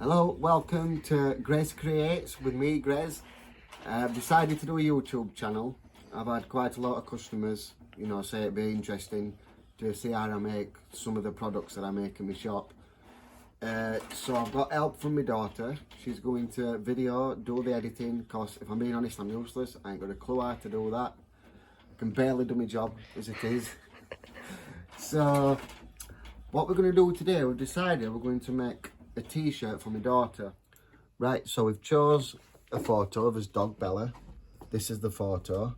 Hello, welcome to Grez Creates with me, Grez. I've decided to do a YouTube channel. I've had quite a lot of customers, say it'd be interesting to see how I make some of the products that I make in my shop. So I've got help from my daughter. She's going to do the editing, because if I'm being honest, I'm useless. I ain't got a clue how to do that. I can barely do my job as it is. So what we're going to do today, we've decided we're going to make a t-shirt for my daughter. Right, so we've chose a photo of his dog Bella. This is the photo.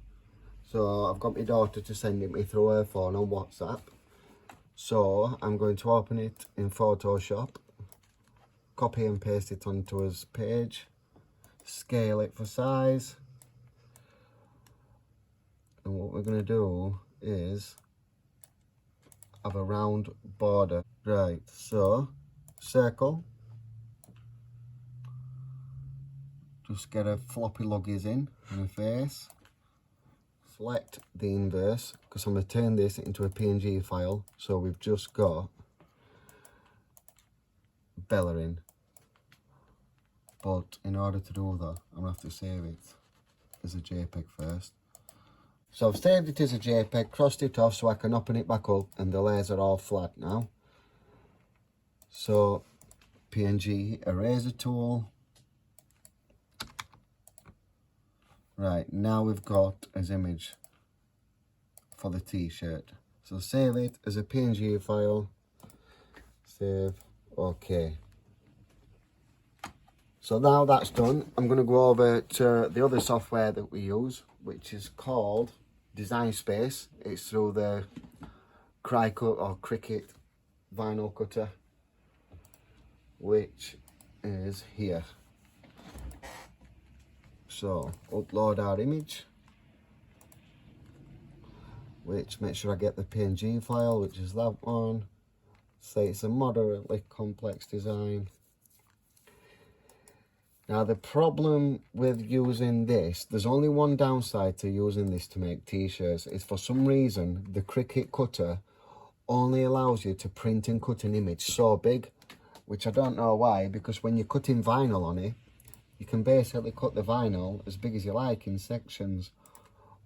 So I've got my daughter to send it me through her phone on WhatsApp. So I'm going to open it in Photoshop, copy and paste it onto his page, scale it for size, and what we're going to do is have a round border. Right, so circle, just get a floppy luggies in the face, select the inverse, because I'm going to turn this into a PNG file, so we've just got Bella in. But in order to do that, I'm going to have to save it as a JPEG first. So I've saved it as a JPEG, crossed it off so I can open it back up, and the layers are all flat now. So PNG eraser tool. Right, now we've got his image for the t-shirt. So save it as a PNG file, save, okay. So now that's done, I'm going to go over to the other software that we use, which is called Design Space. It's through the Cricut or Cricut vinyl cutter, which is here. So upload our image, which make sure I get the PNG file, which is that one. Say it's a moderately complex design. Now the problem with using this, there's only one downside to using this to make t-shirts, is for some reason the Cricut cutter only allows you to print and cut an image so big, which I don't know why, because when you're cutting vinyl on it, you can basically cut the vinyl as big as you like in sections.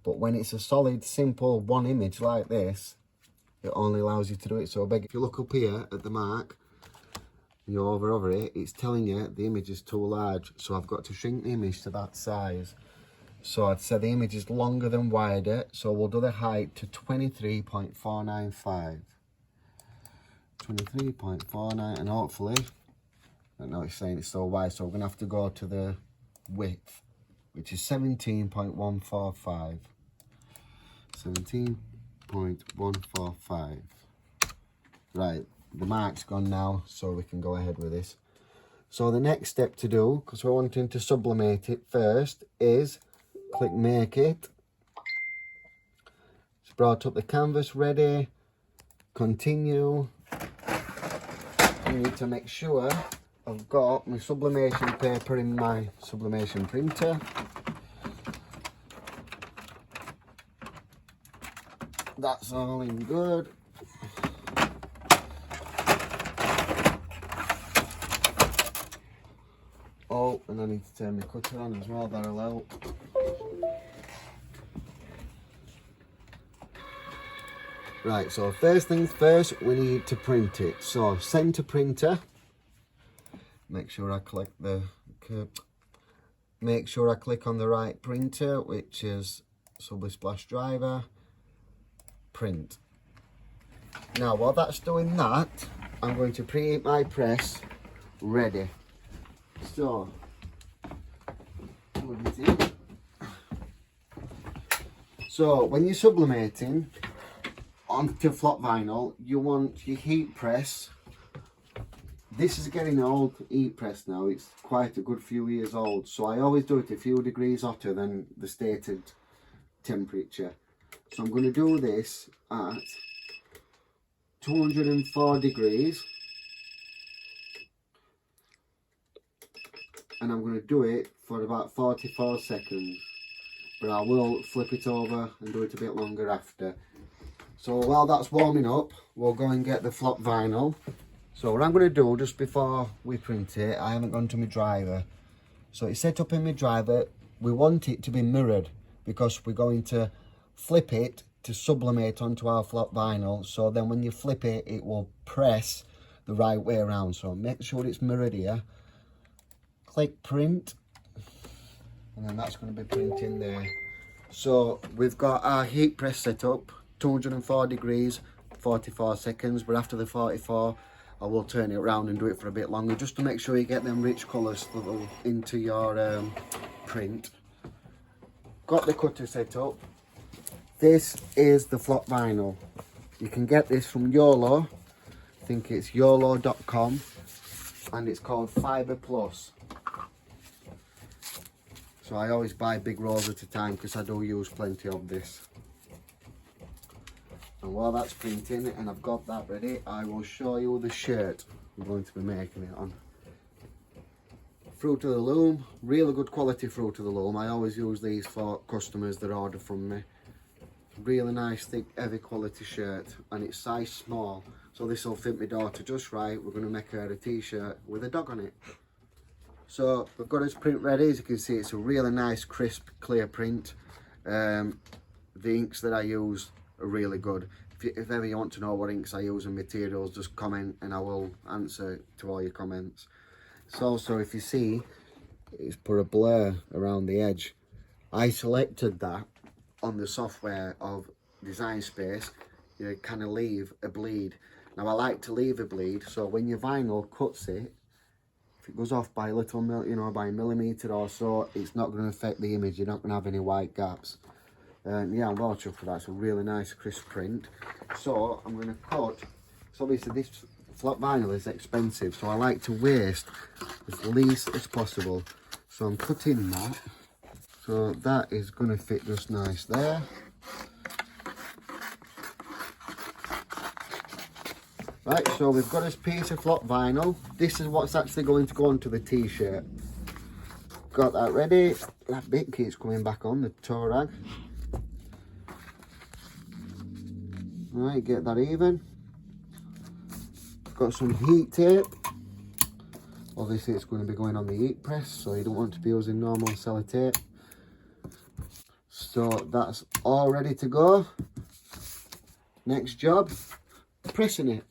But when it's a solid, simple one image like this, it only allows you to do it so big. If you look up here at the mark, and you over it, it's telling you the image is too large. So I've got to shrink the image to that size. So I'd say the image is longer than wider. So we'll do the height to 23.495. 23.49, and hopefully, I know it's saying it's so wide, so we're going to have to go to the width, which is 17.145. 17.145. Right, the mark's gone now, so we can go ahead with this. So the next step to do, because we're wanting to sublimate it first, is click Make It. It's brought up the canvas ready. Continue. I need to make sure I've got my sublimation paper in my sublimation printer. That's all in good. Oh, and I need to turn my cutter on as well, that'll help. Right, so first things first, we need to print it. So send to printer. Make sure I click on the right printer, which is Sublisplash Driver. Print. Now while that's doing that, I'm going to preheat my press ready. So plug it in. So when you're sublimating onto flat vinyl, you want your heat press. This is getting an old heat press now, it's quite a good few years old, so I always do it a few degrees hotter than the stated temperature. So I'm going to do this at 204 degrees, and I'm going to do it for about 44 seconds, but I will flip it over and do it a bit longer after. So while that's warming up, we'll go and get the flat vinyl. So what I'm going to do just before we print it, I haven't gone to my driver. So it's set up in my driver. We want it to be mirrored because we're going to flip it to sublimate onto our flat vinyl. So then when you flip it, it will press the right way around. So make sure it's mirrored here. Click print. And then that's going to be printing there. So we've got our heat press set up, 204 degrees, 44 seconds. But after the 44, I will turn it around and do it for a bit longer, just to make sure you get them rich colours into your print. Got the cutter set up. This is the flat vinyl. You can get this from YOLO. I think it's yolo.com, and it's called Fibre Plus. So I always buy big rolls at a time because I do use plenty of this. And while that's printing and I've got that ready, I will show you the shirt I'm going to be making it on. Fruit of the loom, really good quality fruit of the loom. I always use these for customers that order from me. Really nice, thick, heavy quality shirt, and it's size small. So this will fit my daughter just right. We're going to make her a t-shirt with a dog on it. So we've got his print ready. As you can see, it's a really nice, crisp, clear print. The inks that I use are really good. If ever you want to know what inks I use and materials, just comment and I will answer to all your comments. So also, if you see, it's put a blur around the edge. I selected that on the software of Design Space. You kind of leave a bleed. Now I like to leave a bleed, so when your vinyl cuts it, if it goes off by a little, by a millimetre or so, it's not going to affect the image. You're not going to have any white gaps. Yeah, I'm well chuffed for that. It's a really nice crisp print. So I'm going to cut. So obviously this flat vinyl is expensive, so I like to waste as least as possible. So I'm cutting that. So that is going to fit just nice there. Right, so we've got this piece of flat vinyl. This is what's actually going to go onto the t-shirt. Got that ready. That bit keeps coming back on, the toe rag. Right, get that even. Got some heat tape. Obviously it's going to be going on the heat press, so you don't want to be using normal sellotape. So that's all ready to go. Next job, pressing it.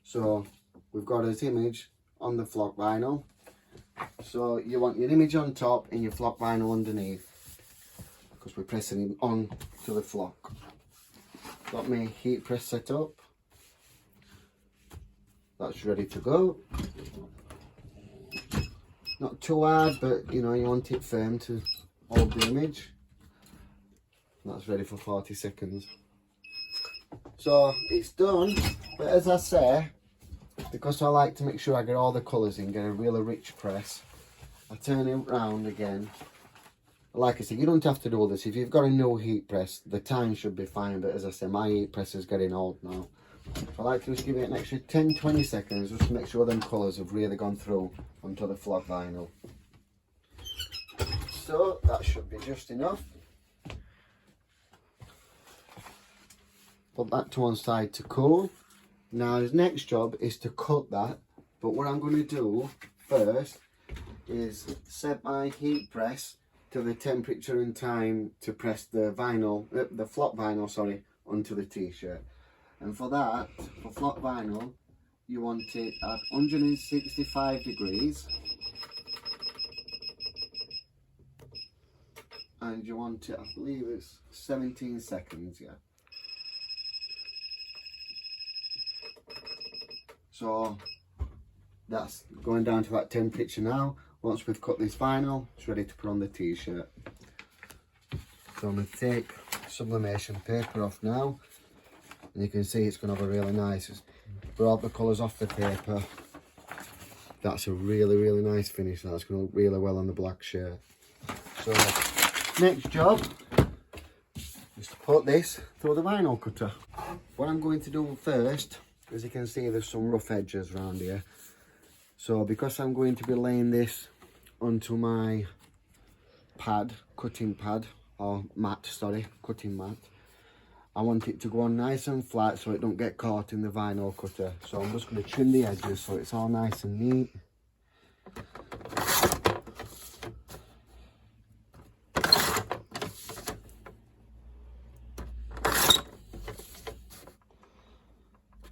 So we've got this image on the flat vinyl. So you want your image on top and your flat vinyl underneath, because we're pressing it on to the flock. Got my heat press set up. That's ready to go. Not too hard, but you want it firm to hold the image. That's ready for 40 seconds. So it's done, but as I say, because I like to make sure I get all the colours in, get a really rich press, I turn it round again. Like I said, you don't have to do all this. If you've got a new heat press, the time should be fine, but as I say, my heat press is getting old now. So I like to just give it an extra 10-20 seconds just to make sure them colours have really gone through onto the flat vinyl. So that should be just enough. Put that to one side to cool. Now the next job is to cut that, but what I'm going to do first is set my heat press to the temperature and time to press the vinyl, the flat vinyl, sorry, onto the t-shirt. And for that, for flat vinyl, you want it at 165 degrees. And you want it, I believe it's 17 seconds, yeah. So that's going down to that temperature now. Once we've cut this vinyl, it's ready to put on the t-shirt. So I'm going to take sublimation paper off now. And you can see it's going to have a really nice, it's brought the colours off the paper. That's a really, really nice finish. That's going to look really well on the black shirt. So next job is to put this through the vinyl cutter. What I'm going to do first, as you can see, there's some rough edges around here. So because I'm going to be laying this onto my pad, cutting pad, or mat, sorry, cutting mat, I want it to go on nice and flat so it don't get caught in the vinyl cutter. So I'm just going to trim the edges so it's all nice and neat.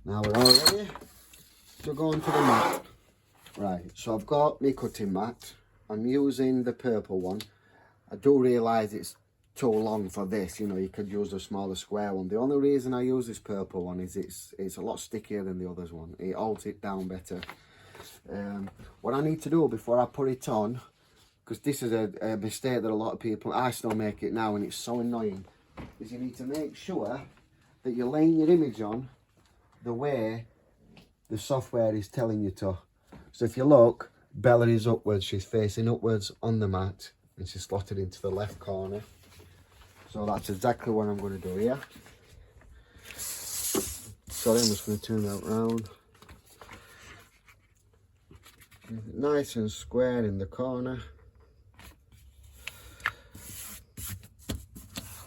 Now we're all ready to go onto the mat. Right, so I've got my cutting mat. I'm using the purple one. I do realise it's too long for this, you know, you could use a smaller square one. The only reason I use this purple one is it's a lot stickier than the others one. It holds it down better. What I need to do before I put it on, because this is a mistake that a lot of people, I still make it now and it's so annoying, is you need to make sure that you're laying your image on the way the software is telling you to. So if you look, Bella is upwards, she's facing upwards on the mat and she's slotted into the left corner. So that's exactly what I'm going to do here. Sorry, I'm just going to turn that round. Nice and square in the corner.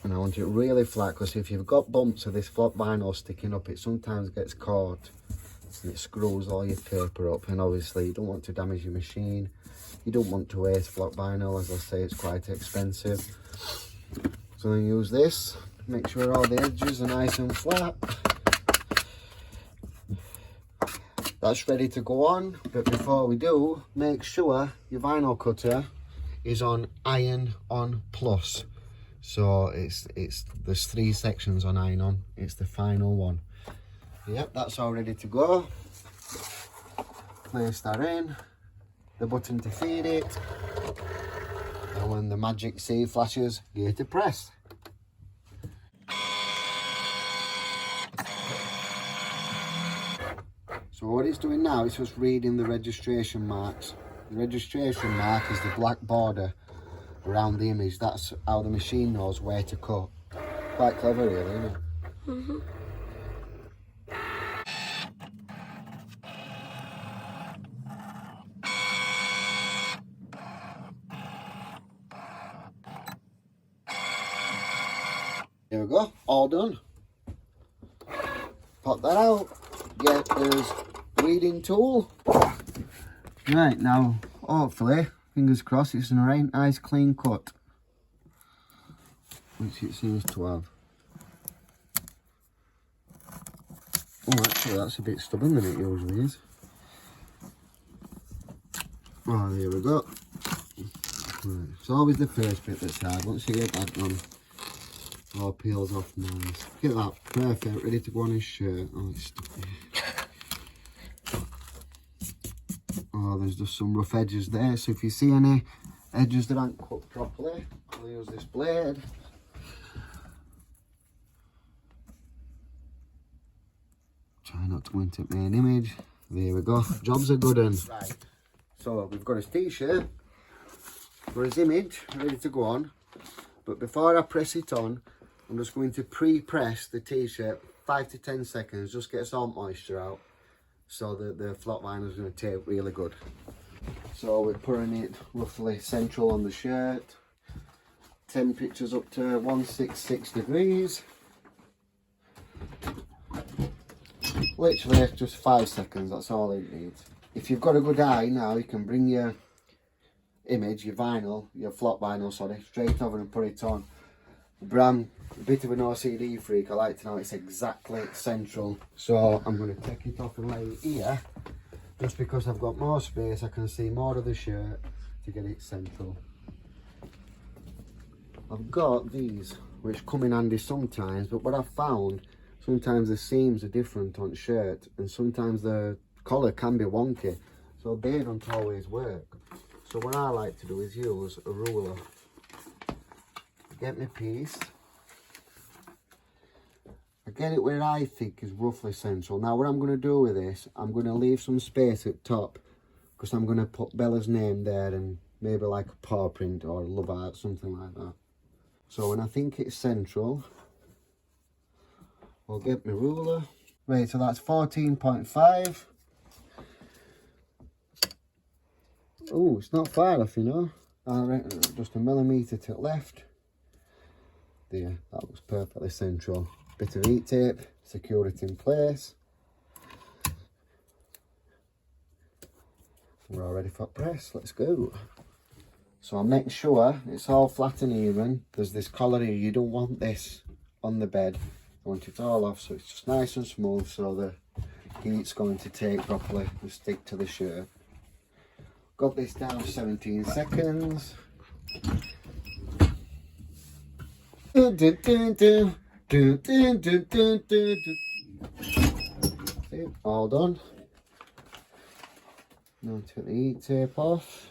And I want it really flat, because if you've got bumps of this flat vinyl sticking up, it sometimes gets caught and it screws all your paper up, and obviously you don't want to damage your machine. You don't want to waste flat vinyl, as I say, it's quite expensive. So then use this, make sure all the edges are nice and flat. That's ready to go on, but before we do, make sure your vinyl cutter is on iron on plus. So there's 3 sections on iron on, it's the final one. Yep, that's all ready to go. Place that in, the button to feed it, and when the magic C flashes, gear to press. So what it's doing now, it's just reading the registration marks. The registration mark is the black border around the image. That's how the machine knows where to cut. Quite clever really, isn't it? Mm-hmm. There we go, all done. Pop that out, get this weeding tool. Right, now hopefully, fingers crossed, it's a nice clean cut, which it seems to have. Oh, actually that's a bit stubborn than it usually is. Oh, there we go. Right. It's always the first bit that's hard. Once you get that done, it all peels off nice. Get that, perfect, ready to go on his shirt. Oh, it's stuffy. Oh, there's just some rough edges there, so if you see any edges that aren't cut properly, I'll use this blade. Try not to go into the main image. There we go, job's a good one. Right, so we've got his t-shirt for his image ready to go on, but before I press it on, I'm just going to pre-press the t-shirt 5 to 10 seconds, just get some moisture out, so that the flat vinyl is going to tape really good. So we're putting it roughly central on the shirt, temperatures up to 166 degrees. Literally just 5 seconds, that's all it needs. If you've got a good eye now, you can bring your image, your vinyl, your flat vinyl, sorry, straight over and put it on. But I'm a bit of an OCD freak, I like to know it's exactly central. So I'm going to take it off and lay it here, just because I've got more space, I can see more of the shirt to get it central. I've got these, which come in handy sometimes, but what I've found, sometimes the seams are different on shirt, and sometimes the collar can be wonky, so they don't always work. So what I like to do is use a ruler. Get my piece. I get it where I think is roughly central. Now what I'm going to do with this, I'm going to leave some space at top, because I'm going to put Bella's name there and maybe like a paw print or a love art, something like that. So when I think it's central, I'll get my ruler. Right, so that's 14.5. Oh, it's not far off, you know. I reckon just a millimetre to the left. There, that looks perfectly central. bit of heat tape, secure it in place. We're all ready for press, let's go. So I'll make sure it's all flat and even. There's this collar here, you don't want this on the bed. I want it all off so it's just nice and smooth so the heat's going to take properly and stick to the shirt. Got this down to 17 seconds. All done. Now take the heat tape off.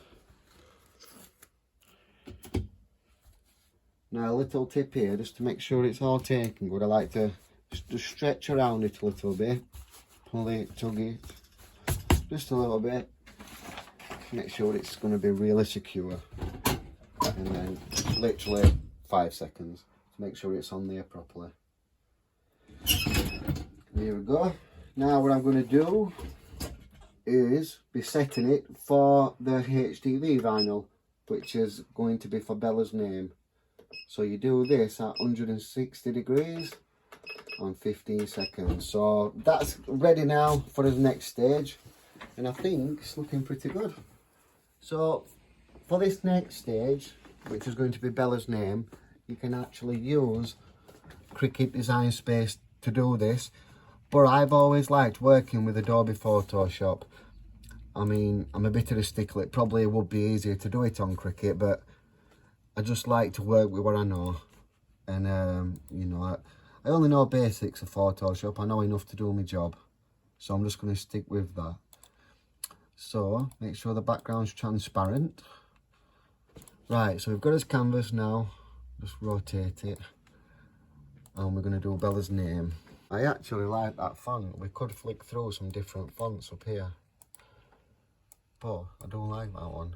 Now a little tip here, just to make sure it's all taken good, I like to just stretch around it a little bit. Pull it, tug it, just a little bit. Make sure it's going to be really secure. And then literally 5 seconds to make sure it's on there properly. There we go. Now what I'm going to do is be setting it for the HTV vinyl, which is going to be for Bella's name. So you do this at 160 degrees on 15 seconds. So that's ready now for the next stage, and I think it's looking pretty good. So for this next stage, which is going to be Bella's name, you can actually use Cricut Design Space to do this, but I've always liked working with Adobe Photoshop. I mean, I'm a bit of a stickler. It probably would be easier to do it on Cricut, but I just like to work with what I know. And you know, I only know basics of Photoshop. I know enough to do my job, so I'm just going to stick with that. So make sure the background's transparent. Right, so we've got his canvas now. Just rotate it, and we're going to do Bella's name. I actually like that font. We could flick through some different fonts up here, but I don't like that one.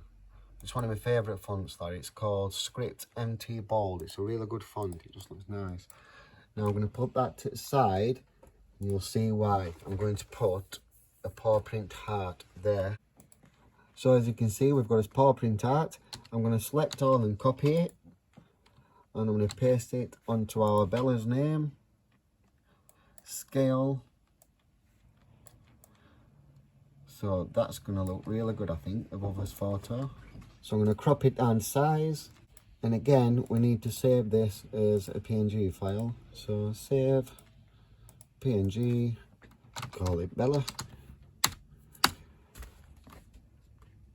It's one of my favourite fonts there. It's called Script MT Bold. It's a really good font. It just looks nice. Now I'm going to put that to the side, and you'll see why. I'm going to put a paw print heart there. So as you can see, we've got his paw print heart. I'm going to select all and copy it, and I'm going to paste it onto our Bella's name. Scale. So that's going to look really good, I think, above this photo. So I'm going to crop it down size, and again we need to save this as a PNG file. So save PNG, call it Bella.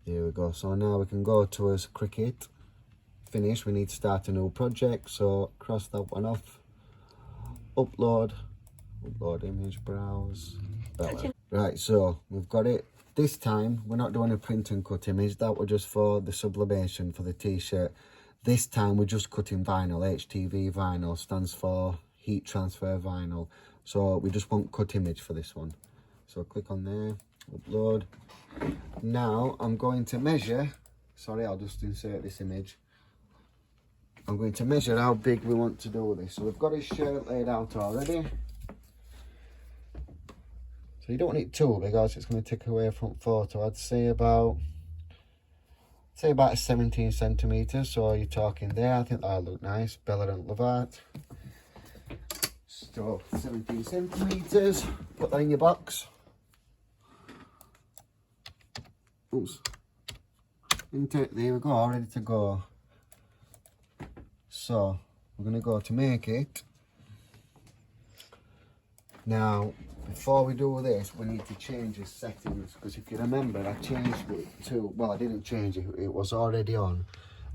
There we go. So now we can go to his Cricut. Finish. We need to start a new project, so cross that one off. Upload image, browse, Bella. Right, so we've got it. This time we're not doing a print and cut image. That was just for the sublimation for the t-shirt. This time we're just cutting vinyl. HTV vinyl stands for heat transfer vinyl. So we just want cut image for this one. So click on there, upload. Now I'm going to measure, sorry, I'll just insert this image. I'm going to measure how big we want to do this. So we've got his shirt laid out already. So you don't want it too big, else it's going to take away from photo. I'd say about 17 centimeters. So you're talking there. I think that'll look nice. Bella don't love that. So 17 centimeters. Put that in your box. Oops. There we go, all ready to go. So we're going to go to make it. Now, before we do this, we need to change the settings, because if you remember, I changed it to, well, I didn't change it, it was already on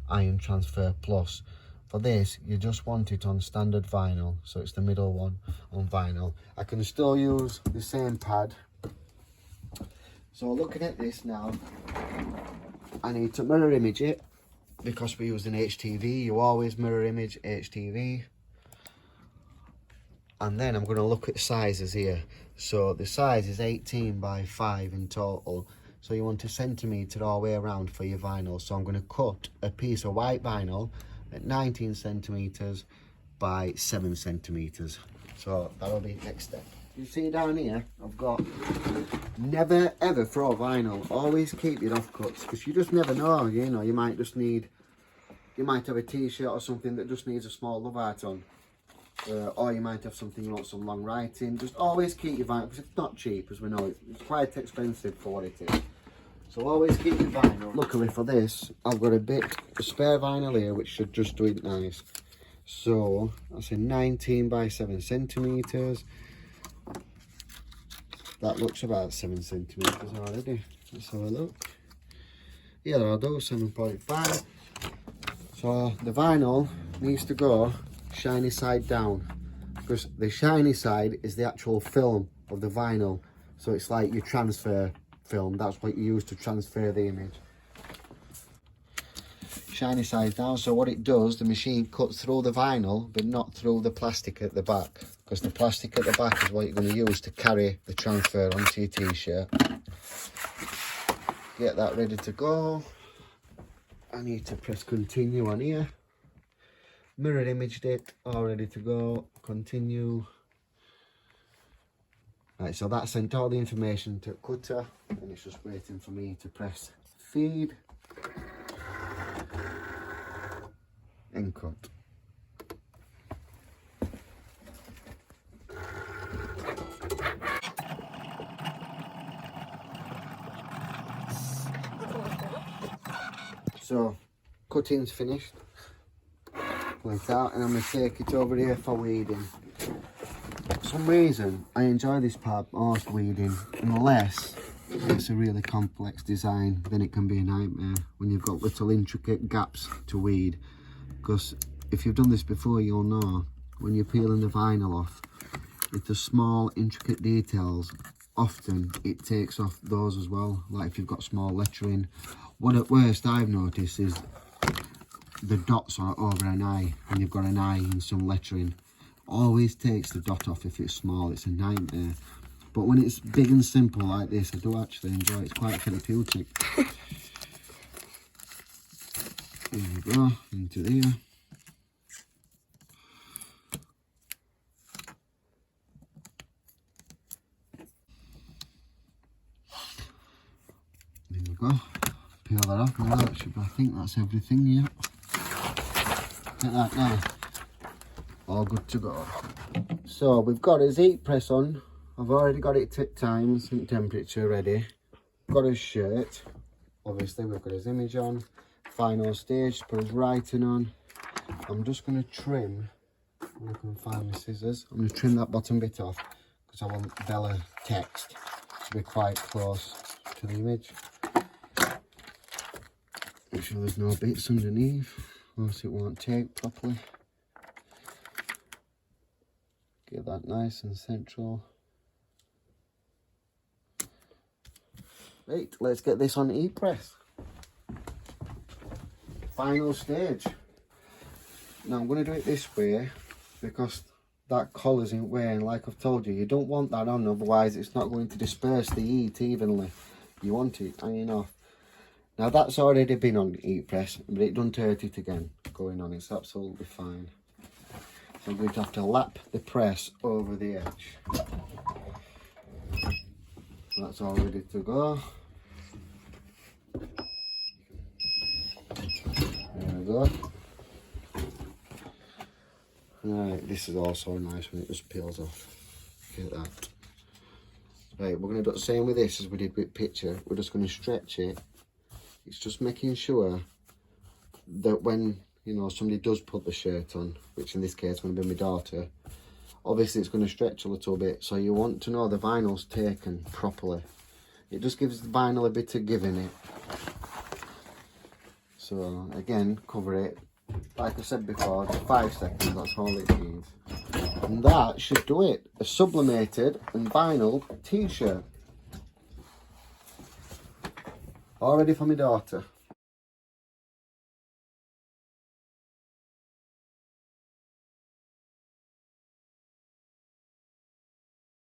Iron Transfer Plus. For this, you just want it on standard vinyl, so it's the middle one on vinyl. I can still use the same pad. So looking at this now, I need to mirror image it, because we're using HTV. You always mirror image HTV. And then I'm going to look at sizes here. So the size is 18 by 5 in total. So you want a centimetre all the way around for your vinyl. So I'm going to cut a piece of white vinyl at 19 centimetres by 7 centimetres. So that'll be the next step. You see down here, I've got never ever throw vinyl. Always keep your offcuts, because you just never know, you know, you might have a t-shirt or something that just needs a small love art on. or you might have something you want some long writing. Just always keep your vinyl, because it's not cheap, as we know, it's quite expensive for what it is. So always keep your vinyl. Luckily for this, I've got a bit of spare vinyl here, which should just do it nice. So that's a 19 by 7 centimeters. That looks about 7 centimeters already. Let's have a look. Yeah, I'll do 7.5. So the vinyl needs to go shiny side down, because the shiny side is the actual film of the vinyl. So it's like your transfer film. That's what you use to transfer the image. Shiny side down. So what it does, the machine cuts through the vinyl, but not through the plastic at the back, because the plastic at the back is what you're going to use to carry the transfer onto your t-shirt. Get that ready to go. I need to press continue on here. Mirror imaged it, all ready to go. Continue. Right, so that sent all the information to cutter, and it's just waiting for me to press feed and cut. So cutting's finished. Pull it out, and I'm going to take it over here for weeding. For some reason I enjoy this part most, weeding, unless it's a really complex design. Then it can be a nightmare when you've got little intricate gaps to weed, because if you've done this before, you'll know when you're peeling the vinyl off, if the small intricate details, often it takes off those as well. Like if you've got small lettering, what at worst I've noticed is the dots are over an eye, and you've got an eye and some lettering. Always takes the dot off if it's small. It's a nightmare. But when it's big and simple like this, I do actually enjoy it. It's quite therapeutic. There we go, into there. There we go. Peel that off. Now that should, I think that's everything, yeah. Get that now. All good to go. So we've got his heat press on. I've already got it at times and temperature ready. Got his shirt. Obviously we've got his image on. Final stage, put his writing on. I'm just going to trim, when I can find my scissors, I'm going to trim that bottom bit off, because I want Bella text to be quite close to the image. Make sure there's no bits underneath, or else it won't take properly. Get that nice and central. Right, let's get this on e-press. Final stage. Now I'm going to do it this way, because that collar's in way, and like I've told you, you don't want that on, otherwise it's not going to disperse the heat evenly. You want it hanging off. Now that's already been on e-press, but it doesn't hurt it again going on. It's absolutely fine. So I'm going to have to lap the press over the edge. That's all ready to go. There we go. Right, this is also nice when it just peels off. Look at that. Right, we're going to do the same with this as we did with picture. We're just going to stretch it. It's just making sure that when, you know, somebody does put the shirt on, which in this case is going to be my daughter, obviously it's going to stretch a little bit, so you want to know the vinyl's taken properly. It just gives the vinyl a bit of give in it. So again, cover it, like I said before, just 5 seconds, that's all it needs. And that should do it. A sublimated and vinyl t-shirt. All ready for my daughter.